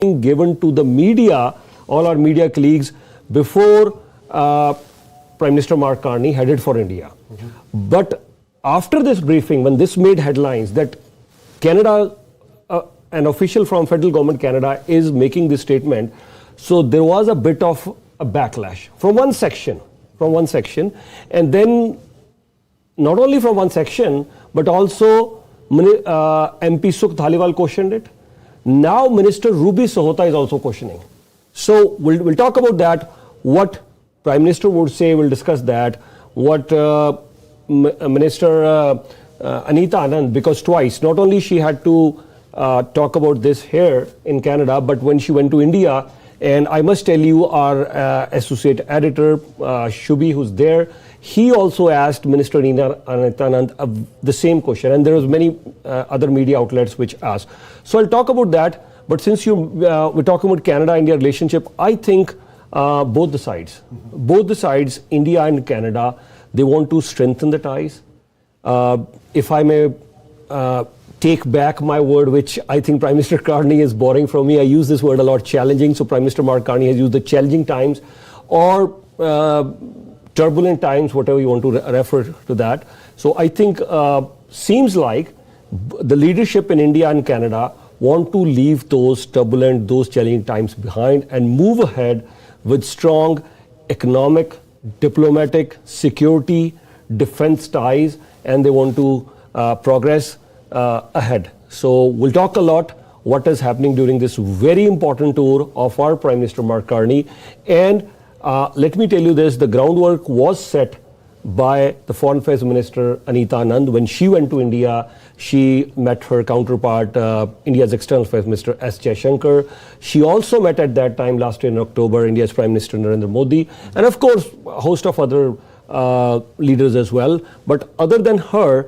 given to the media, all our media colleagues, before Prime Minister Mark Carney headed for India. But after this briefing, when this made headlines that Canada, an official from federal government Canada is making this statement, so there was a bit of a backlash from one section, and then not only from one section, but also MP Sukh Dhaliwal questioned it. Now Minister Ruby Sahota is also questioning. So we'll talk about that, what Prime Minister would say, we'll discuss that, what Minister Anita Anand, because twice, not only she had to talk about this here in Canada, but when she went to India, and I must tell you, our associate editor, Shubhi, who's there, he also asked Minister Anita Anand the same question, and there was many other media outlets which asked. So I'll talk about that, but since we're talking about Canada-India relationship, I think both the sides, India and Canada, they want to strengthen the ties. If I may take back my word, which I think Prime Minister Carney is borrowing from me. I use this word a lot, challenging. So Prime Minister Mark Carney has used the challenging times or turbulent times, whatever you want to refer to that. So I think seems like the leadership in India and Canada want to leave those turbulent, those challenging times behind and move ahead with strong economic, diplomatic, security, defense ties, and they want to progress ahead. So we'll talk a lot what is happening during this very important tour of our Prime Minister Mark Carney. And let me tell you this, the groundwork was set by the Foreign Affairs Minister Anita Anand. When she went to India, she met her counterpart, India's External Affairs Minister S. Jaishankar. She also met at that time last year in October, India's Prime Minister Narendra Modi, and of course a host of other leaders as well. But other than her,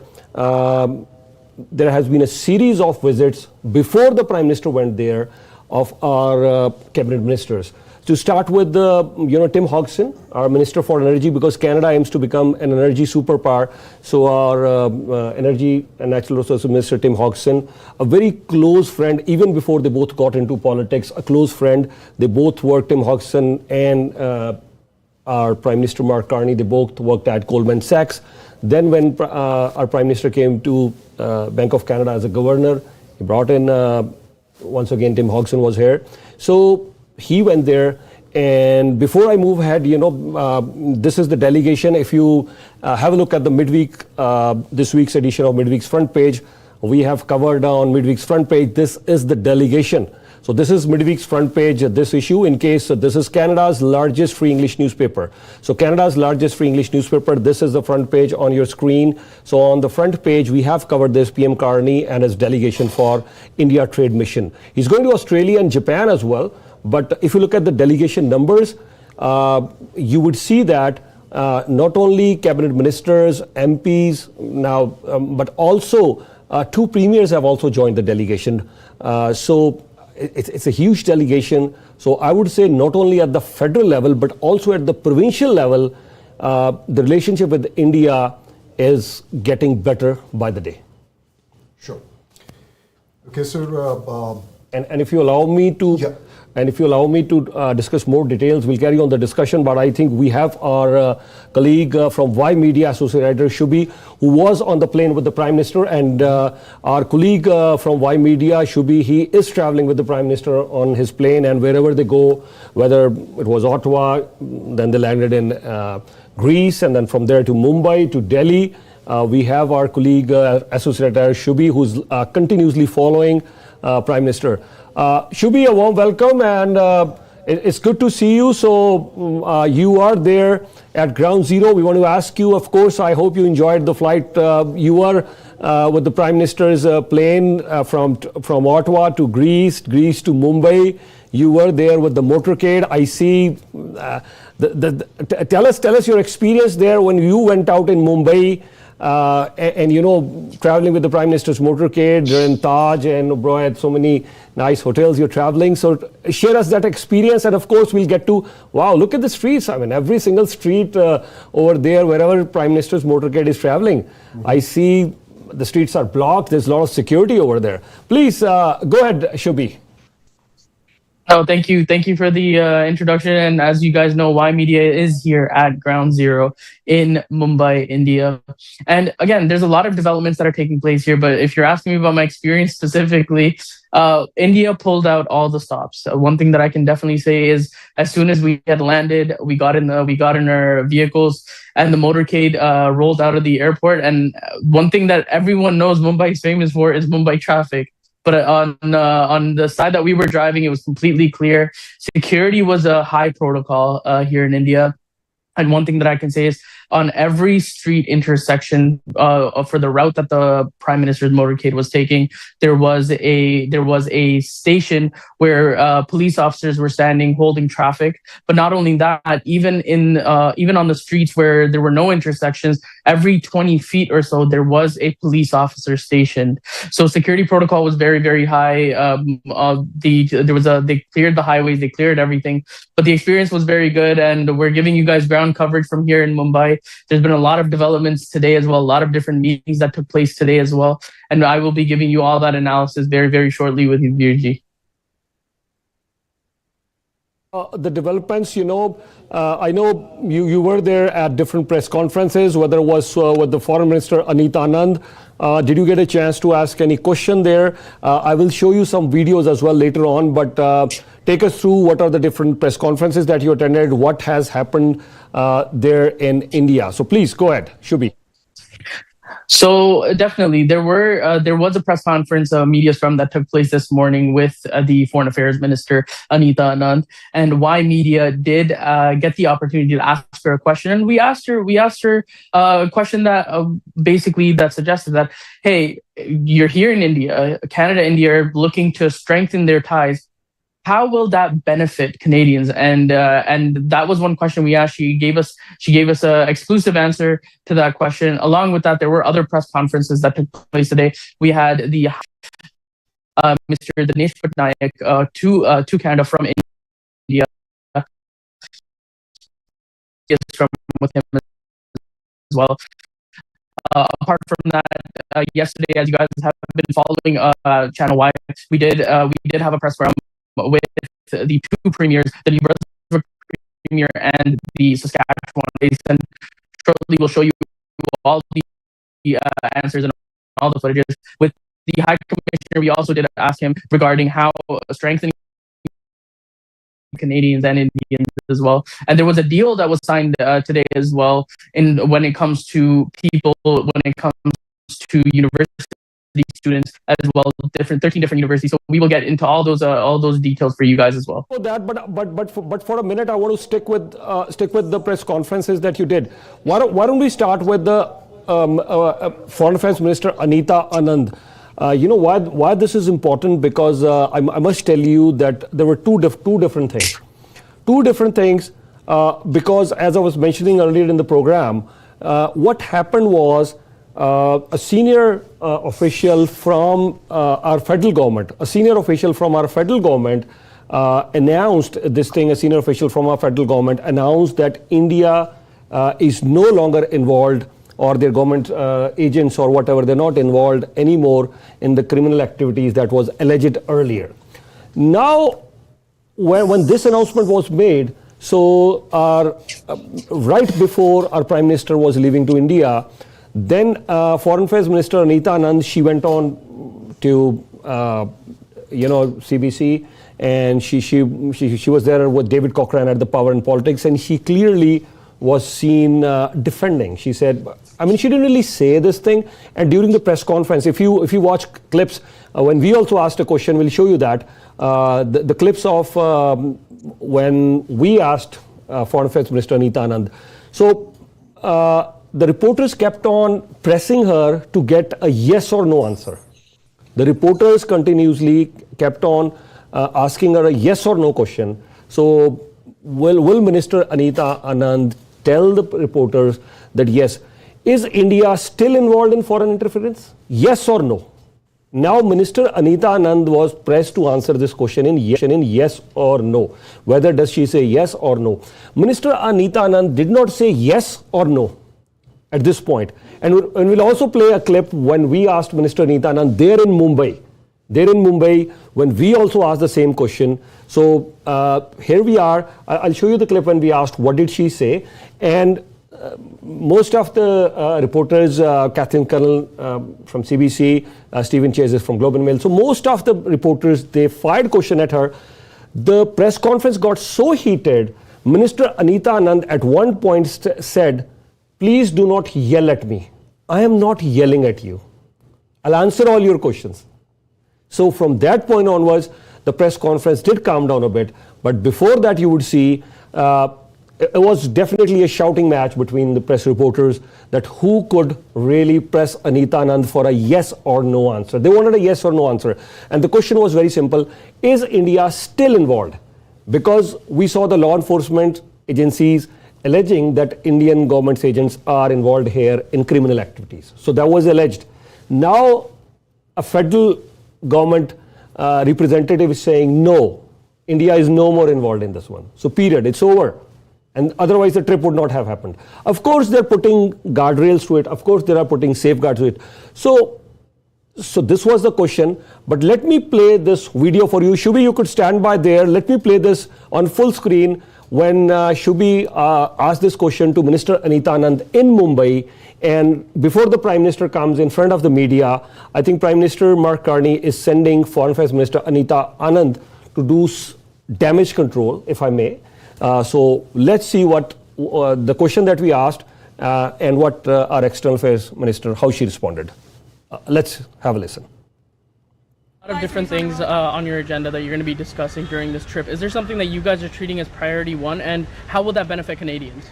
there has been a series of visits before the Prime Minister went there of our cabinet ministers. To start with, Tim Hodgson, our Minister for Energy, because Canada aims to become an energy superpower. So our Energy and Natural Resources Minister Tim Hodgson, a very close friend, even before they both got into politics, a close friend. They both worked, Tim Hodgson and our Prime Minister Mark Carney, they both worked at Goldman Sachs. Then when our Prime Minister came to Bank of Canada as a governor, he brought in, once again, Tim Hodgson was here. So he went there. And before I move ahead, this is the delegation. If you have a look at the midweek, this week's edition of Midweek's Front Page, we have covered on Midweek's Front Page, this is the delegation. So this is Midweek's Front Page, this issue, in case this is Canada's largest free English newspaper. So Canada's largest free English newspaper, this is the front page on your screen. So on the front page, we have covered this, PM Carney and his delegation for India Trade Mission. He's going to Australia and Japan as well. But if you look at the delegation numbers, you would see that not only cabinet ministers, MPs now, but also two premiers have also joined the delegation. So it's a huge delegation. So I would say not only at the federal level, but also at the provincial level, the relationship with India is getting better by the day. Sure. Okay, so and if you allow me to. Yeah. And if you allow me to discuss more details, we'll carry on the discussion. But I think we have our colleague from Y Media, Associate Editor Shubhi, who was on the plane with the Prime Minister. And our colleague from Y Media, Shubhi, he is traveling with the Prime Minister on his plane. And wherever they go, whether it was Ottawa, then they landed in Greece, and then from there to Mumbai, to Delhi. We have our colleague, Associate Editor Shubhi, who's continuously following Prime Minister. Shubhi, a warm welcome, and it's good to see you. So you are there at Ground Zero. We want to ask you, of course, I hope you enjoyed the flight. You are with the Prime Minister's plane from Ottawa to Greece to Mumbai. You were there with the motorcade. I see. Tell us your experience there when you went out in Mumbai. And traveling with the Prime Minister's motorcade, you're in Taj and Oberoi, so many nice hotels you're traveling. So share us that experience, and of course we'll get to, wow, look at the streets. I mean, every single street over there, wherever Prime Minister's motorcade is traveling, I see the streets are blocked. There's a lot of security over there. Please go ahead, Shubhi. No, thank you for the introduction. And as you guys know, Y Media is here at Ground Zero in Mumbai, India. And again, there's a lot of developments that are taking place here. But if you're asking me about my experience specifically, India pulled out all the stops. One thing that I can definitely say is, as soon as we had landed, we got in our vehicles, and the motorcade rolled out of the airport. And one thing that everyone knows Mumbai is famous for is Mumbai traffic. But on the side that we were driving, it was completely clear. Security was a high protocol here in India. And one thing that I can say is, on every street intersection for the route that the Prime Minister's motorcade was taking, there was a station where police officers were standing holding traffic. But not only that, even on the streets where there were no intersections, every 20 feet or so there was a police officer stationed. So security protocol was very, very high. They cleared the highways, they cleared everything, but the experience was very good, and we're giving you guys ground coverage from here in Mumbai. There's been a lot of developments today as well, a lot of different meetings that took place today as well, and I will be giving you all that analysis very, very shortly with you, Virji. The developments, I know you were there at different press conferences, whether it was with the Foreign Minister Anita Anand. Did you get a chance to ask any question there? I will show you some videos as well later on, but take us through what are the different press conferences that you attended, what has happened there in India. So please go ahead, Shubhi. So definitely, there was a press conference, media scrum that took place this morning with the Foreign Affairs Minister Anita Anand, and Y Media did get the opportunity to ask her a question, and we asked her a question that basically that suggested that, hey, you're here in India, Canada, India are looking to strengthen their ties. How will that benefit Canadians? And that was one question we asked. She gave us an exclusive answer to that question. Along with that, there were other press conferences that took place today. We had the Mr. Dinesh Patnaik to Canada from India. From with him as well. Apart from that, yesterday, as you guys have been following Channel Y, we did have a press forum with the two premiers, the New Brunswick premier and the Saskatchewan base, and shortly we'll show you all the answers and all the footages. With the High Commissioner, we also did ask him regarding how strengthening Canadians and Indians as well. And there was a deal that was signed today as well when it comes to people, when it comes to university students as well, 13 different universities. So we will get into all those details for you guys as well. For that, but for a minute, I want to stick with the press conferences that you did. Why don't we start with the Foreign Affairs Minister Anita Anand? You know why this is important? Because I must tell you that there were two different things. Two different things. Because as I was mentioning earlier in the program, what happened was, a senior official from our federal government, announced this thing. A senior official from our federal government announced that India is no longer involved, or their government agents or whatever, they're not involved anymore in the criminal activities that was alleged earlier. Now, when this announcement was made, so right before our Prime Minister was leaving to India, then Foreign Affairs Minister Anita Anand, she went on to CBC, and she was there with David Cochrane at the Power and Politics, and she clearly was seen defending. She said, I mean, she didn't really say this thing, and during the press conference, if you watch clips, when we also asked a question, we'll show you that, the clips of when we asked Foreign Affairs Minister Anita Anand. So the reporters kept on pressing her to get a yes or no answer. The reporters continuously kept on asking her a yes or no question. So will Minister Anita Anand tell the reporters that yes, is India still involved in foreign interference? Yes or no? Now Minister Anita Anand was pressed to answer this question in yes or no. Whether does she say yes or no? Minister Anita Anand did not say yes or no at this point. And we'll also play a clip when we asked Minister Anita Anand there in Mumbai there in Mumbai when we also asked the same question. So here we are. I'll show you the clip when we asked what did she say. And most of the reporters, Catherine Colonel from CBC, Stephen Chase from Globe and Mail. So most of the reporters, they fired question at her. The press conference got so heated, Minister Anita Anand at one point said, please do not yell at me. I am not yelling at you. I'll answer all your questions. So from that point onwards, the press conference did calm down a bit. But before that, you would see it was definitely a shouting match between the press reporters that who could really press Anita Anand for a yes or no answer. They wanted a yes or no answer. And the question was very simple. Is India still involved? Because we saw the law enforcement agencies alleging that Indian government's agents are involved here in criminal activities. So that was alleged. Now a federal government representative is saying no, India is no more involved in this one. So period, it's over. And otherwise the trip would not have happened. Of course, they're putting guardrails to it. Of course, they are putting safeguards to it. So this was the question. But let me play this video for you. Shubhi, you could stand by there. Let me play this on full screen when Shubhi asked this question to Minister Anita Anand in Mumbai. And before the Prime Minister comes in front of the media, I think Prime Minister Mark Carney is sending Foreign Affairs Minister Anita Anand to do damage control, if I may. So let's see what the question that we asked and what our External Affairs Minister, how she responded. Let's have a listen. A lot of different things on your agenda that you're going to be discussing during this trip. Is there something that you guys are treating as priority one, and how will that benefit Canadians?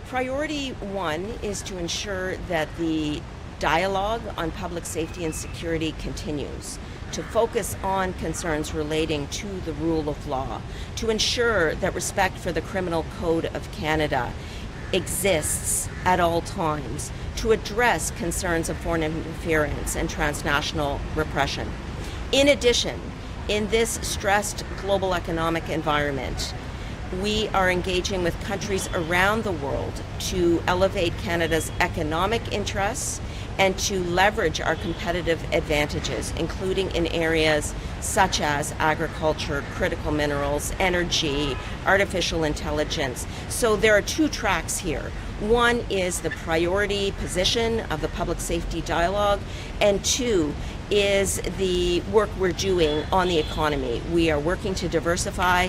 Priority one is to ensure that the dialogue on public safety and security continues, to focus on concerns relating to the rule of law, to ensure that respect for the Criminal Code of Canada exists at all times, to address concerns of foreign interference and transnational repression. In addition, in this stressed global economic environment, we are engaging with countries around the world to elevate Canada's economic interests and to leverage our competitive advantages, including in areas such as agriculture, critical minerals, energy, artificial intelligence. So there are two tracks here. One is the priority position of the public safety dialogue, and two is the work we're doing on the economy. We are working to diversify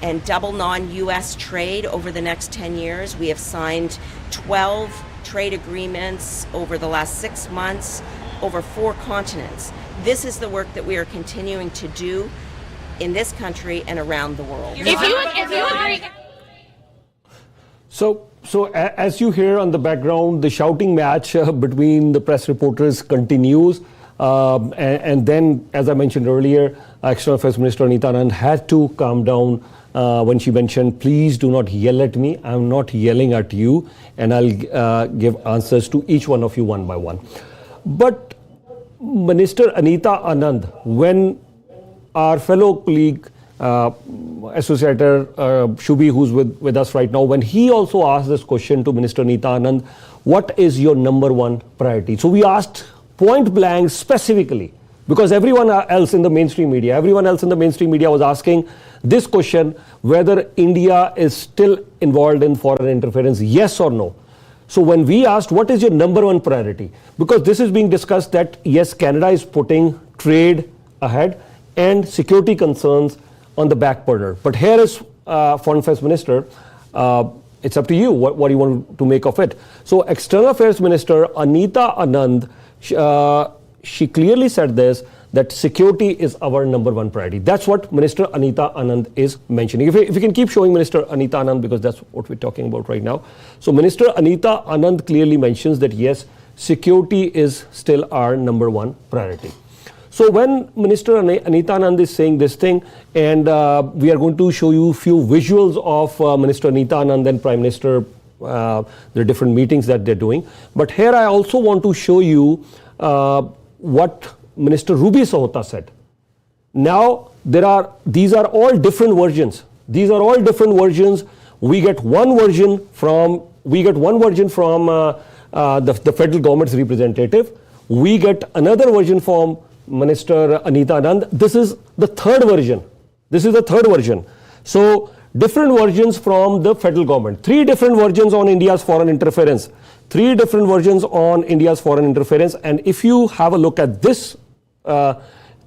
and double non-US trade over the next 10 years. We have signed 12 trade agreements over the last 6 months, over 4 continents. This is the work that we are continuing to do in this country and around the world. If you agree. So as you hear on the background, the shouting match between the press reporters continues. And then, as I mentioned earlier, External Affairs Minister Anita Anand had to calm down when she mentioned, please do not yell at me. I'm not yelling at you. And I'll give answers to each one of you one by one. But Minister Anita Anand, when our fellow colleague, Associate Editor Shubhi, who's with us right now, when he also asked this question to Minister Anita Anand, what is your number one priority? So we asked point blank specifically, because everyone else in the mainstream media was asking this question, whether India is still involved in foreign interference, yes or no. So when we asked, what is your number one priority? Because this is being discussed that, yes, Canada is putting trade ahead and security concerns on the back burner. But here is Foreign Affairs Minister. It's up to you what you want to make of it. So External Affairs Minister Anita Anand, she clearly said this, that security is our number one priority. That's what Minister Anita Anand is mentioning. If you can keep showing Minister Anita Anand, because that's what we're talking about right now. So Minister Anita Anand clearly mentions that yes, security is still our number one priority. So when Minister Anita Anand is saying this thing, and we are going to show you a few visuals of Minister Anita Anand and Prime Minister, the different meetings that they're doing. But here I also want to show you what Minister Ruby Sahota said. Now these are all different versions. These are all different versions. We get one version from the federal government's representative. We get another version from Minister Anita Anand. This is the third version. So different versions from the federal government. Three different versions on India's foreign interference. And if you have a look at this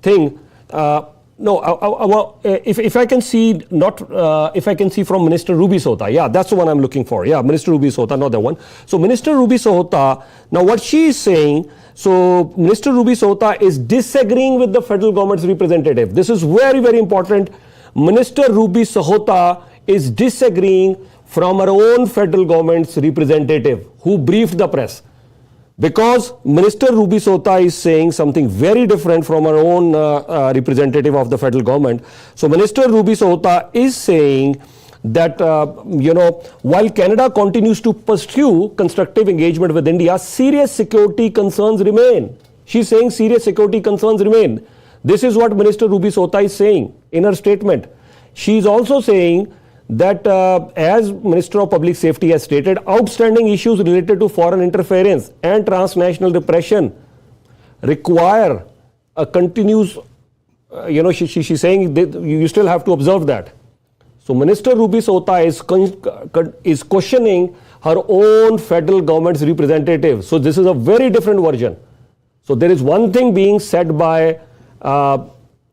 thing, if I can see from Minister Ruby Sota, yeah, that's the one I'm looking for. Yeah, Minister Ruby Sota, not that one. So Minister Ruby Sota, now what she is saying, so Minister Ruby Sota is disagreeing with the federal government's representative. This is very, very important. Minister Ruby Sahota is disagreeing from her own federal government's representative who briefed the press. Because Minister Ruby Sota is saying something very different from her own representative of the federal government. So Minister Ruby Sota is saying that, while Canada continues to pursue constructive engagement with India, serious security concerns remain. She's saying serious security concerns remain. This is what Minister Ruby Sota is saying in her statement. She's also saying that as Minister of Public Safety has stated, outstanding issues related to foreign interference and transnational repression require a continuous, she's saying that you still have to observe that. So Minister Ruby Sota is questioning her own federal government's representative. So this is a very different version. So there is one thing being said by a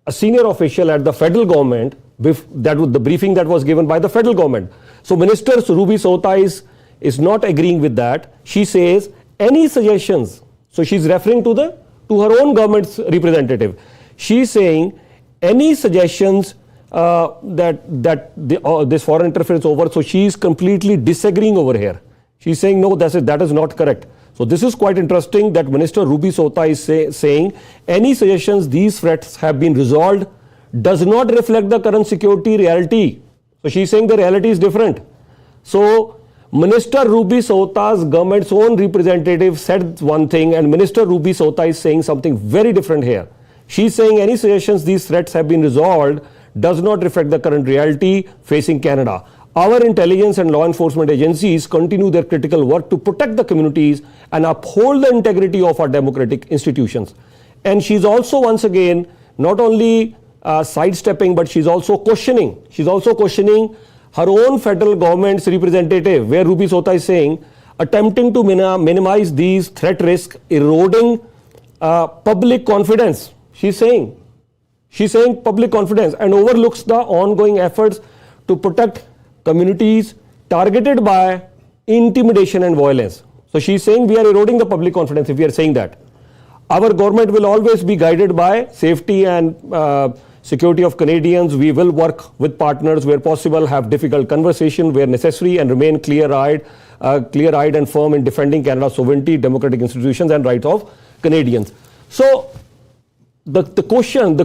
senior official at the federal government, that was the briefing that was given by the federal government. So Minister Ruby Sota is not agreeing with that. She says any suggestions. So she's referring to her own government's representative. She's saying any suggestions that this foreign interference over. So she's completely disagreeing over here. She's saying no, that is not correct. So this is quite interesting that Minister Ruby Sota is saying any suggestions these threats have been resolved does not reflect the current security reality. So she's saying the reality is different. So Minister Ruby Sota's government's own representative said one thing, and Minister Ruby Sota is saying something very different here. She's saying any suggestions these threats have been resolved does not reflect the current reality facing Canada. Our intelligence and law enforcement agencies continue their critical work to protect the communities and uphold the integrity of our democratic institutions. And she's also once again not only sidestepping, but she's also questioning her own federal government's representative, where Ruby Sota is saying attempting to minimize these threat risks, eroding public confidence. She's saying public confidence and overlooks the ongoing efforts to protect communities targeted by intimidation and violence. So she's saying we are eroding the public confidence if we are saying that. Our government will always be guided by safety and security of Canadians. We will work with partners where possible, have difficult conversation where necessary, and remain clear-eyed and firm in defending Canada's sovereignty, democratic institutions, and rights of Canadians. So the question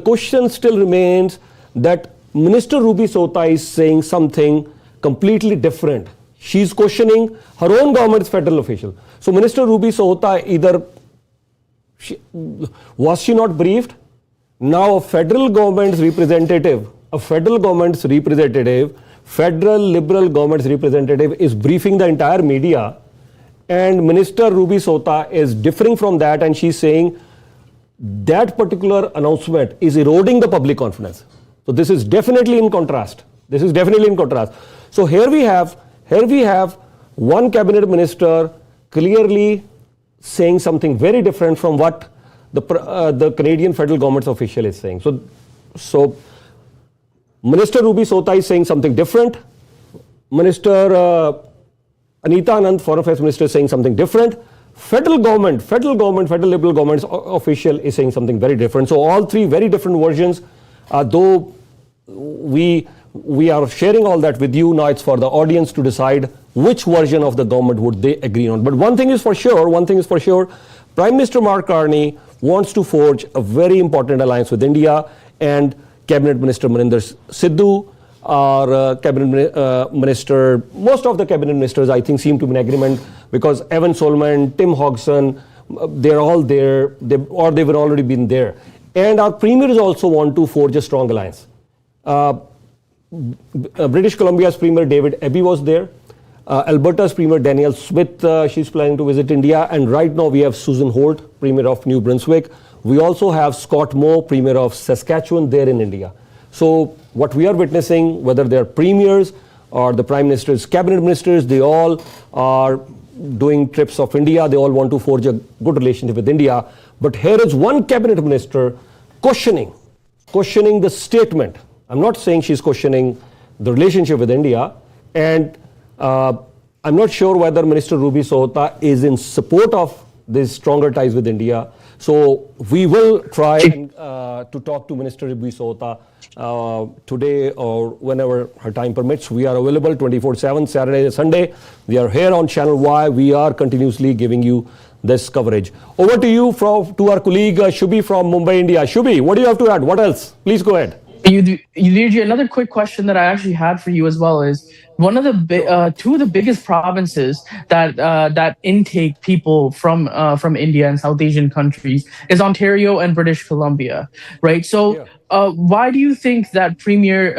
still remains that Minister Ruby Sota is saying something completely different. She's questioning her own government's federal official. So Minister Ruby Sota was she not briefed? Now a federal Liberal government's representative is briefing the entire media, and Minister Ruby Sota is differing from that, and she's saying that particular announcement is eroding the public confidence. So this is definitely in contrast. So here we have one cabinet minister clearly saying something very different from what the Canadian federal government's official is saying. So Minister Ruby Sota is saying something different. Minister Anita Anand, Foreign Affairs Minister, is saying something different. Federal Liberal government's official is saying something very different. So all three very different versions, though we are sharing all that with you. Now it's for the audience to decide which version of the government would they agree on. But one thing is for sure, Prime Minister Mark Carney wants to forge a very important alliance with India, and Cabinet Minister Maninder Sidhu, our Cabinet Minister, most of the Cabinet Ministers I think seem to be in agreement, because Evan Solomon, Tim Hodgson, they're all there, they've already been there. And our premiers also want to forge a strong alliance. British Columbia's Premier David Eby was there. Alberta's Premier Danielle Smith, she's planning to visit India. And right now we have Susan Holt, Premier of New Brunswick, We also have Scott Moe, Premier of Saskatchewan, there in India. So what we are witnessing, whether they're premiers or the Prime Minister's cabinet ministers, they all are doing trips of India. They all want to forge a good relationship with India. But here is one cabinet minister questioning the statement. I'm not saying she's questioning the relationship with India. And I'm not sure whether Minister Ruby Sahota is in support of these stronger ties with India. So we will try to talk to Minister Ruby Sahota today or whenever her time permits. We are available 24/7, Saturday and Sunday. We are here on Channel Y. We are continuously giving you this coverage. Over to you to our colleague Shubhi from Mumbai, India. Shubhi, what do you have to add? What else? Please go ahead. Another quick question that I actually had for you as well is one of the two of the biggest provinces that intake people from India and South Asian countries is Ontario and British Columbia, right? So why do you think that Premier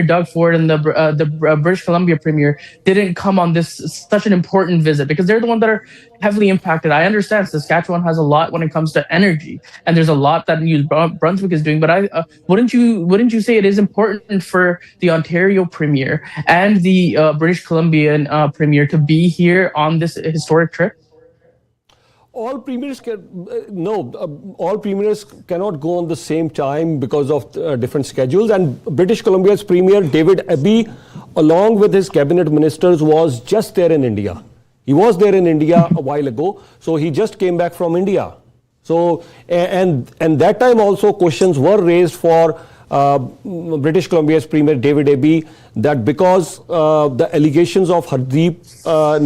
Doug Ford and the British Columbia Premier didn't come on this such an important visit? Because they're the ones that are heavily impacted. I understand Saskatchewan has a lot when it comes to energy, and there's a lot that New Brunswick is doing. But wouldn't you say it is important for the Ontario Premier and the British Columbian Premier to be here on this historic trip? All premiers all premiers cannot go on the same time because of different schedules. And British Columbia's Premier David Eby, along with his cabinet ministers, was just there in India. He was there in India a while ago, so he just came back from India. So and that time also questions were raised for British Columbia's Premier David Eby that because the allegations of Hardeep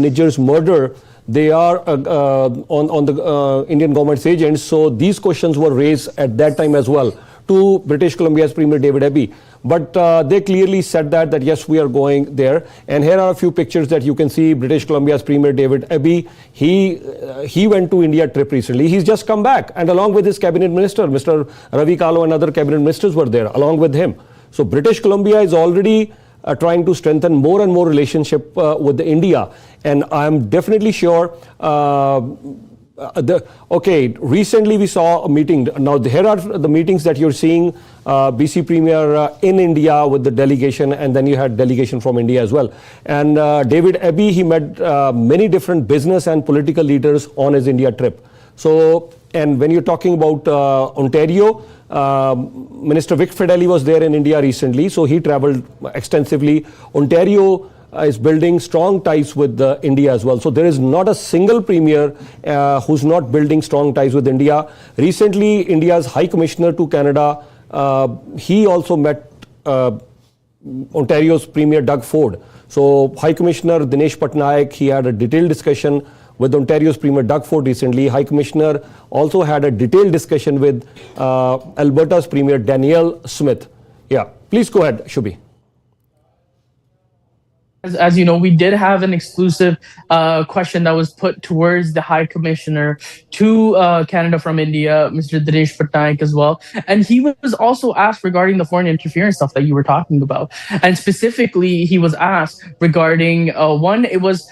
Nijjar's murder, they are on the Indian government's agents. So these questions were raised at that time as well to British Columbia's Premier David Eby. But they clearly said that yes, we are going there. And here are a few pictures that you can see. British Columbia's Premier David Eby, he went to India trip recently. He's just come back, and along with his cabinet minister, Mr. Ravi Kalo, and other cabinet ministers were there along with him. So British Columbia is already trying to strengthen more and more relationship with India. And I'm definitely sure recently we saw a meeting. Now here are the meetings that you're seeing. BC Premier in India with the delegation, and then you had delegation from India as well. And David Eby, he met many different business and political leaders on his India trip. So, and when you're talking about Ontario, Minister Vic Fedeli was there in India recently, so he traveled extensively. Ontario is building strong ties with India as well. So there is not a single premier who's not building strong ties with India. Recently, India's High Commissioner to Canada, he also met Ontario's Premier Doug Ford. So High Commissioner Dinesh Patnaik, he had a detailed discussion with Ontario's Premier Doug Ford recently. High Commissioner also had a detailed discussion with Alberta's Premier Danielle Smith. Yeah, please go ahead, Shubhi. As you know, we did have an exclusive question that was put towards the High Commissioner to Canada from India, Mr. Dinesh Patnaik as well. And he was also asked regarding the foreign interference stuff that you were talking about. And specifically, he was asked regarding it was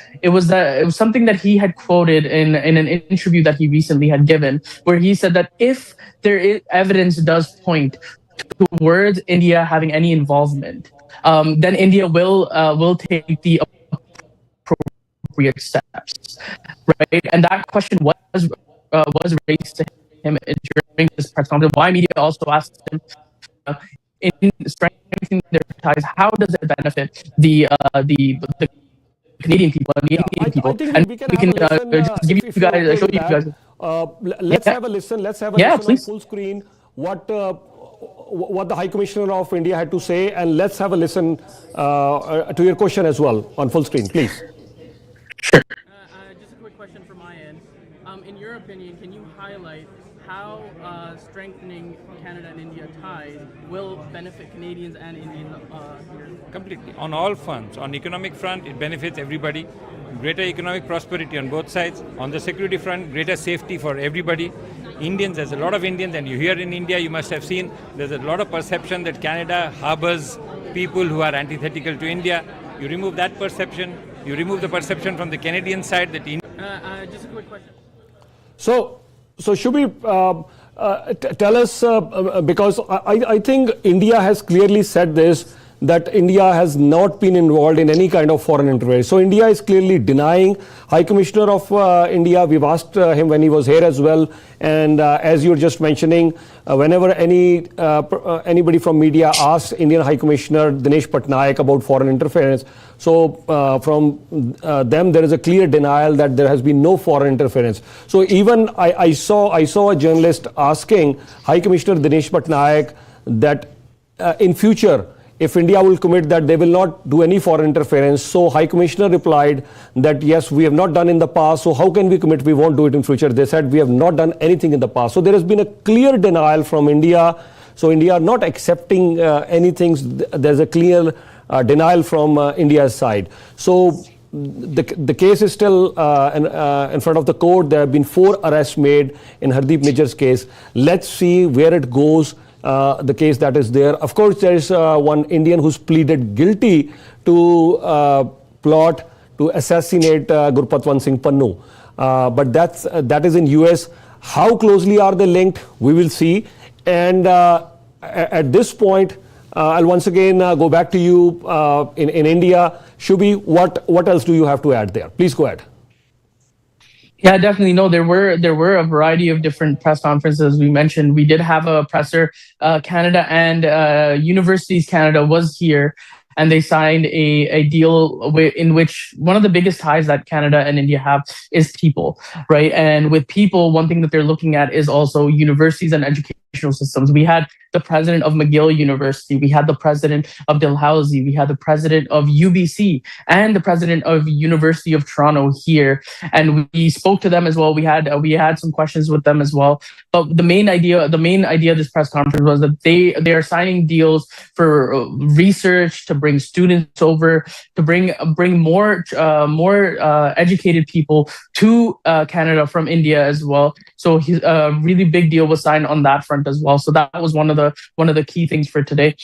something that he had quoted in an interview that he recently had given, where he said that if there is evidence does point towards India having any involvement, then India will take the appropriate steps, right? And that question was raised to him during this press conference. Why media also asked him in strengthening their ties, how does it benefit the Canadian people and the Indian people? And we can just give you guys, show you guys. Let's have a listen. Let's have a listen on full screen. What the High Commissioner of India had to say, and let's have a listen to your question as well on full screen, please. Sure. Just a quick question from my end. In your opinion, can you highlight how strengthening Canada and India ties will benefit Canadians and Indians here? Completely. On all fronts. On economic front, it benefits everybody. Greater economic prosperity on both sides. On the security front, greater safety for everybody. Indians, there's a lot of Indians, and you here in India, you must have seen, there's a lot of perception that Canada harbors people who are antithetical to India. You remove that perception, you remove the perception from the Canadian side that India... Just a quick question. So Shubhi, tell us, because I think India has clearly said this, that India has not been involved in any kind of foreign interference. So India is clearly denying. High Commissioner of India, we've asked him when he was here as well, and as you were just mentioning, whenever anybody from media asks Indian High Commissioner Dinesh Patnaik about foreign interference, so from them there is a clear denial that there has been no foreign interference. So even I saw a journalist asking High Commissioner Dinesh Patnaik that in future, if India will commit that they will not do any foreign interference. So High Commissioner replied that yes, we have not done in the past, so how can we commit we won't do it in future? They said we have not done anything in the past. So there has been a clear denial from India. So India are not accepting anything. There's a clear denial from India's side. So the case is still in front of the court. There have been 4 arrests made in Hardeep Nijjar's case. Let's see where it goes. The case that is there. Of course, there is one Indian who's pleaded guilty to plot to assassinate Gurpatwant Singh Pannu. But that is in US. How closely are they linked? We will see. And at this point, I'll once again go back to you in India. Shubi, what else do you have to add there? Please go ahead. Yeah, definitely. No, there were a variety of different press conferences. We mentioned we did have a presser. Canada and Universities Canada was here, and they signed a deal in which one of the biggest ties that Canada and India have is people, right? And with people, one thing that they're looking at is also universities and educational systems. We had the president of McGill University, we had the president of Dalhousie, we had the president of UBC, and the president of University of Toronto here, and we spoke to them as well. We had some questions with them as well. But the main idea of this press conference was that they are signing deals for research, to bring students over, to bring more educated people to Canada from India as well. So a really big deal was signed on that front as well. So that was one of the key things for today.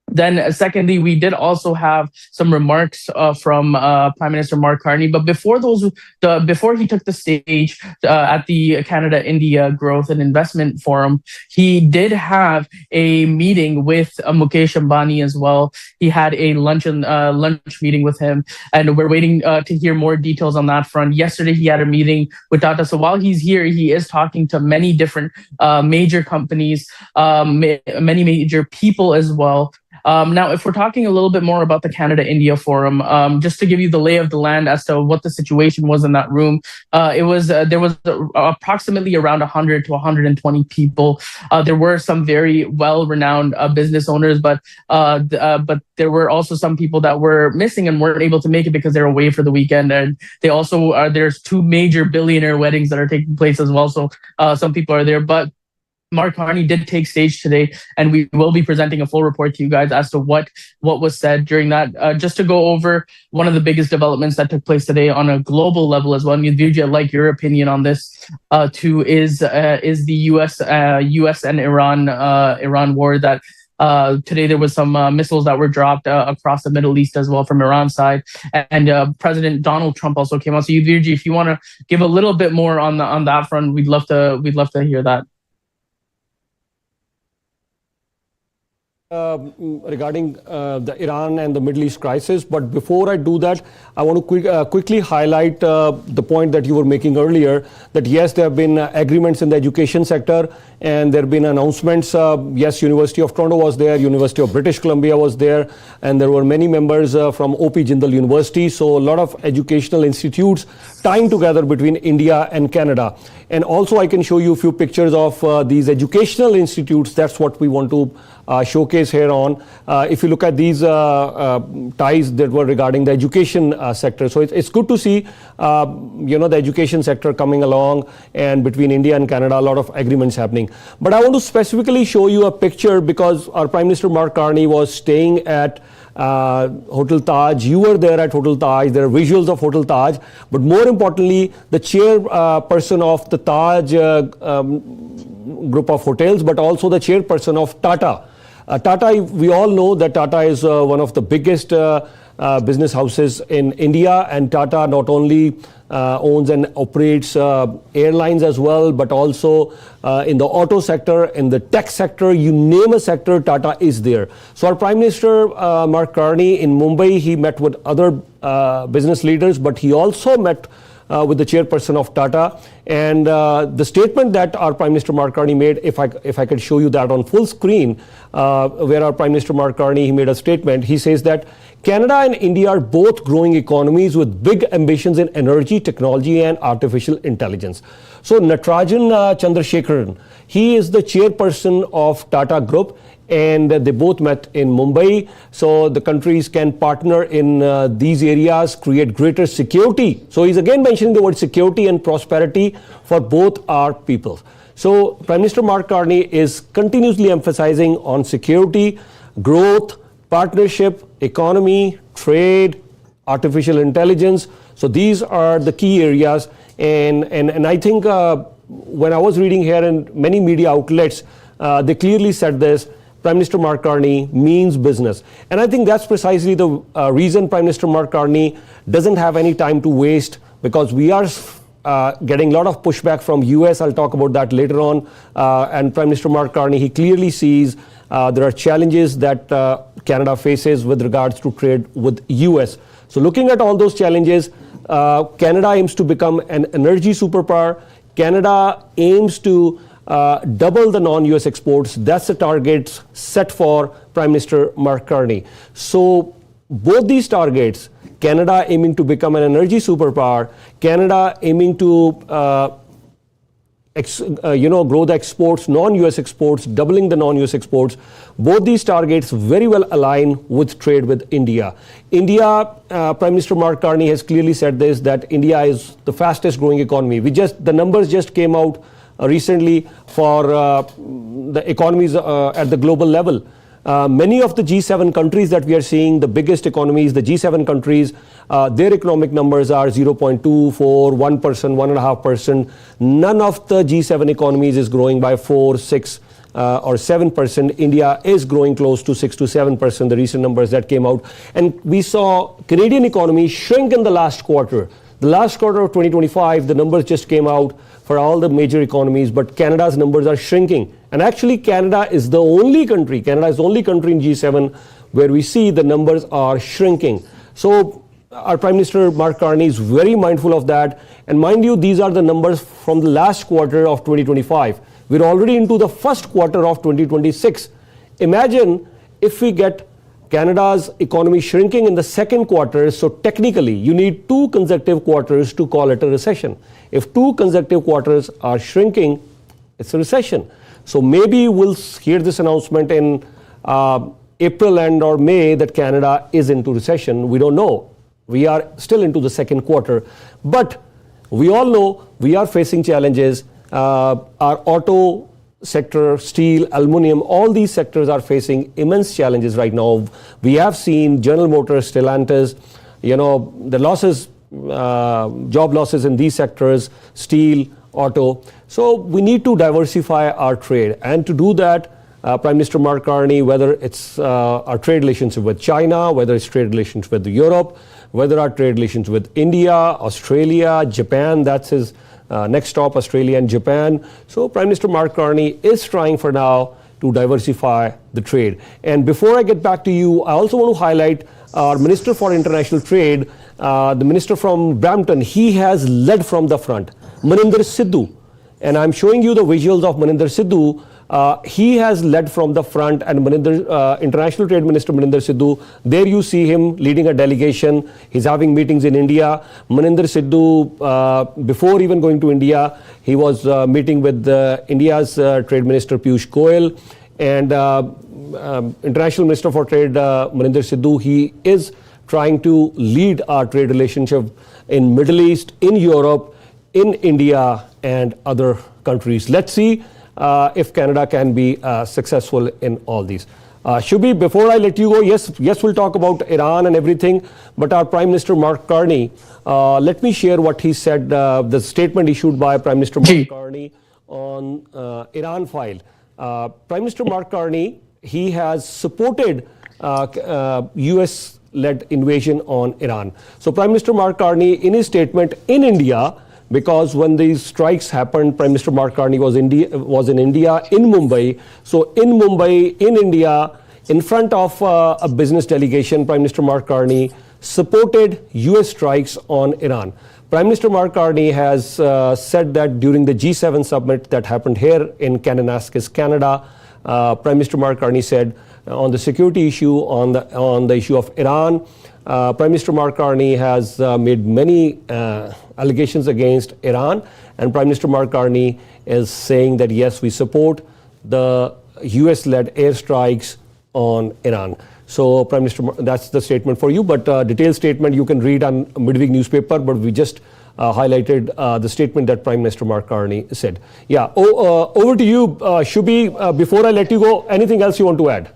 Then secondly, we did also have some remarks from Prime Minister Mark Carney. But before he took the stage at the Canada-India Growth and Investment Forum, he did have a meeting with Mukesh Ambani as well. He had a lunch meeting with him, and we're waiting to hear more details on that front. Yesterday, he had a meeting with Tata. So while he's here, he is talking to many different major companies, many major people as well. Now, if we're talking a little bit more about the Canada-India Forum, just to give you the lay of the land as to what the situation was in that room, there was approximately around 100 to 120 people. There were some very well-renowned business owners, but there were also some people that were missing and weren't able to make it because they're away for the weekend. And they also there's 2 major billionaire weddings that are taking place as well. So some people are there, but Mark Carney did take stage today, and we will be presenting a full report to you guys as to what was said during that. Just to go over one of the biggest developments that took place today on a global level as well. And Virji, I'd like your opinion on this too. Is the U.S. and Iran war that. Today there was some missiles that were dropped across the Middle East as well from Iran's side, and President Donald Trump also came out. So, Virji, if you want to give a little bit more on that front, we'd love to hear that. Regarding the Iran and the Middle East crisis. But before I do that, I want to quickly highlight the point that you were making earlier, that yes, there have been agreements in the education sector, and there have been announcements. Yes, University of Toronto was there, University of British Columbia was there, and there were many members from OP Jindal University. So a lot of educational institutes tying together between India and Canada. And also I can show you a few pictures of these educational institutes. That's what we want to showcase here on. If you look at these ties that were regarding the education sector. So it's good to see, the education sector coming along, and between India and Canada, a lot of agreements happening. But I want to specifically show you a picture because our Prime Minister Mark Carney was staying at Hotel Taj. You were there at Hotel Taj. There are visuals of Hotel Taj. But more importantly, the chairperson of the Taj group of hotels, but also the chairperson of Tata, Tata, we all know that Tata is one of the biggest business houses in India, and Tata not only owns and operates airlines as well, but also in the auto sector, in the tech sector, you name a sector, Tata is there. So our Prime Minister, Mark Carney, in Mumbai, he met with other business leaders, but he also met with the chairperson of Tata. And the statement that our Prime Minister Mark Carney made, if I could show you that on full screen, where our Prime Minister Mark Carney, he made a statement. He says that Canada and India are both growing economies with big ambitions in energy, technology and artificial intelligence. So Natarajan Chandrasekaran, he is the chairperson of Tata Group, and they both met in Mumbai. So the countries can partner in these areas, create greater security. So he's again mentioning the word security and prosperity for both our people. So Prime Minister Mark Carney is continuously emphasizing on security, growth, partnership, economy, trade, artificial intelligence. So these are the key areas. And I think when I was reading here in many media outlets, they clearly said this: Prime Minister Mark Carney means business. And I think that's precisely the reason Prime Minister Mark Carney doesn't have any time to waste, because we are getting a lot of pushback from US. I'll talk about that later on. And Prime Minister Mark Carney, he clearly sees there are challenges that Canada faces with regards to trade with US. So looking at all those challenges, Canada aims to become an energy superpower. Canada aims to double the non-US exports. That's the targets set for Prime Minister Mark Carney. So both these targets, Canada aiming to become an energy superpower, Canada aiming to grow the exports, non-US exports, doubling the non-US exports, both these targets very well align with trade with India. Prime Minister Mark Carney has clearly said this, that India is the fastest growing economy. The numbers just came out recently for the economies at the global level. Many of the G7 countries that we are seeing, the biggest economies, the G7 countries, their economic numbers are 0.24, 1%, 1.5%. None of the G7 economies is growing by 4, 6, or 7%. India is growing close to 6 to 7%, the recent numbers that came out. And we saw Canadian economy shrink in the last quarter. The last quarter of 2025, the numbers just came out for all the major economies, but Canada's numbers are shrinking. And actually, Canada is the only country in G7 where we see the numbers are shrinking. So our Prime Minister Mark Carney is very mindful of that. And mind you, these are the numbers from the last quarter of 2025. We're already into the first quarter of 2026. Imagine if we get Canada's economy shrinking in the second quarter. So technically, you need 2 consecutive quarters to call it a recession. If 2 consecutive quarters are shrinking, it's a recession. So maybe we'll hear this announcement in April and or May that Canada is into recession. We don't know. We are still into the second quarter. But we all know we are facing challenges. Our auto sector, steel, aluminum, all these sectors are facing immense challenges right now. We have seen General Motors, Stellantis, the losses, job losses in these sectors, steel, auto. So we need to diversify our trade. And to do that, Prime Minister Mark Carney, whether it's our trade relationship with China, whether it's trade relations with Europe, whether our trade relations with India, Australia, Japan, that's his next stop, Australia and Japan. So Prime Minister Mark Carney is trying for now to diversify the trade. And before I get back to you, I also want to highlight our Minister for International Trade, the Minister from Brampton. He has led from the front, Maninder Sidhu. And I'm showing you the visuals of Maninder Sidhu. He has led from the front, and International Trade Minister Maninder Sidhu, there you see him leading a delegation. He's having meetings in India. Maninder Sidhu, before even going to India, he was meeting with India's Trade Minister Piyush Goyal, and International Minister for Trade Maninder Sidhu, he is trying to lead our trade relationship in Middle East, in Europe, in India and other countries. Let's see if Canada can be successful in all these. Shubhi, before I let you go, yes, we'll talk about Iran and everything, but our Prime Minister Mark Carney, let me share what he said, the statement issued by Prime Minister Mark Carney on Iran file. Prime Minister Mark Carney, he has supported US-led invasion on Iran. So Prime Minister Mark Carney, in his statement in India, because when these strikes happened, Prime Minister Mark Carney was in India, in Mumbai. So in Mumbai, in India, in front of a business delegation, Prime Minister Mark Carney supported US strikes on Iran. Prime Minister Mark Carney has said that during the G7 summit that happened here in Kananaskis, Canada, Prime Minister Mark Carney said on the security issue, on the issue of Iran, Prime Minister Mark Carney has made many allegations against Iran, and Prime Minister Mark Carney is saying that yes, we support the US-led airstrikes on Iran. So, Prime Minister, that's the statement for you. But detailed statement you can read on Midweek newspaper. But we just highlighted the statement that Prime Minister Mark Carney said. Yeah. Over to you, Shubi. Before I let you go, anything else you want to add?